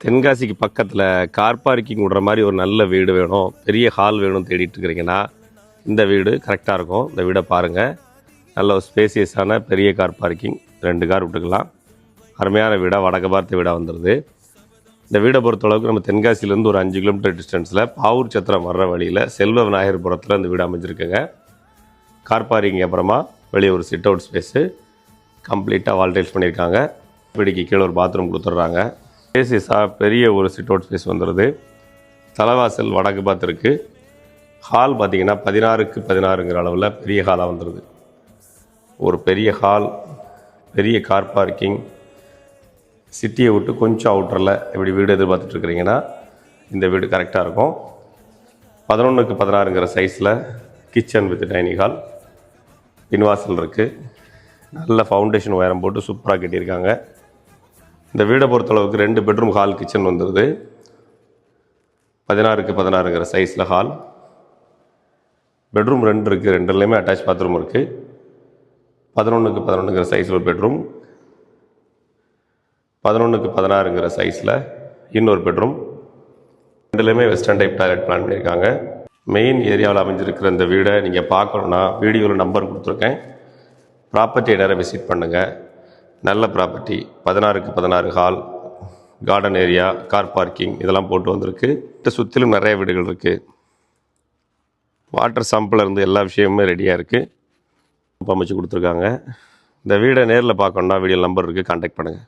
தென்காசிக்கு பக்கத்தில் car parking விடுற மாதிரி ஒரு நல்ல வீடு வேணும், பெரிய ஹால் வேணும் தேடிட்டு இருக்கிறீங்கன்னா இந்த வீடு கரெக்டாக இருக்கும். இந்த வீடை பாருங்கள். நல்ல ஒரு ஸ்பேசியஸான பெரிய கார் பார்க்கிங், 2 கார் விட்டுக்கலாம். அருமையான வீடாக வடக்கு பார்த்த வீடாக வந்துடுது. இந்த வீடை பொறுத்தளவுக்கு நம்ம தென்காசியிலேருந்து ஒரு 5 கிலோமீட்டர் டிஸ்டன்ஸில் பாவூர் சத்திரம் வர்ற வழியில் செல்வ விநாயகர்புரத்தில் இந்த வீடு அமைஞ்சிருக்குங்க. கார் பார்க்கிங் அப்புறமா வெளியே ஒரு சிட் அவுட் ஸ்பேஸு கம்ப்ளீட்டாக வால் டைல்ஸ் பண்ணியிருக்காங்க. வீடுக்கு கீழே ஒரு பாத்ரூம் கொடுத்துட்றாங்க. ஸ்பேசியஸாக பெரிய ஒரு சிட் அவுட் ஸ்பேஸ் வந்துடுது. தலைவாசல் வடக்கு பார்த்துருக்கு. ஹால் பார்த்திங்கன்னா 16க்கு 16ங்கிற அளவில் பெரிய ஹாலாக வந்துடுது. ஒரு பெரிய ஹால், பெரிய கார் பார்க்கிங், சிட்டியை விட்டு கொஞ்சம் அவுட்டரில் இப்படி வீடு எதிர்பார்த்துட்ருக்கிறீங்கன்னா இந்த வீடு கரெக்டாக இருக்கும். 11க்கு 16ங்கிற சைஸில் கிச்சன் வித் டைனிங் ஹால், பின்வாசல் இருக்குது. நல்ல ஃபவுண்டேஷன் உயரம் போட்டு சூப்பராக கட்டியிருக்காங்க. இந்த வீடை பொறுத்தளவுக்கு 2 பெட்ரூம் ஹால் கிச்சன் வந்துடுது. 16க்கு 16ங்கிற சைஸில் ஹால், பெட்ரூம் 2 இருக்குது. 2லேயுமே அட்டாச் பாத்ரூம் இருக்குது. 11க்கு 11ங்கிற சைஸில் ஒரு பெட்ரூம், 11க்கு 16ங்கிற சைஸில் இன்னொரு பெட்ரூம். 2லேயுமே வெஸ்டர்ன் டைப் டாய்லெட் பிளான் பண்ணியிருக்காங்க. மெயின் ஏரியாவில் அமைஞ்சிருக்கிற இந்த வீடை நீங்கள் பார்க்கணுன்னா வீடியோவில் நம்பர் கொடுத்துருக்கேன். ப்ராப்பர்ட்டியை நேராக விசிட் பண்ணுங்கள். நல்ல ப்ராப்பர்ட்டி, 16க்கு 16 hall, garden area, car parking இதெல்லாம் போட்டு வந்திருக்கு. சுற்றிலும் நிறைய வீடுகள் இருக்குது. வாட்டர் சம்பில் இருந்து எல்லா விஷயமுமே ரெடியாக இருக்குது. அமைச்சு கொடுத்துருக்காங்க. இந்த வீடை நேரில் பார்க்கணுன்னா வீடியோ நம்பர் இருக்குது, கான்டாக்ட் பண்ணுங்கள்.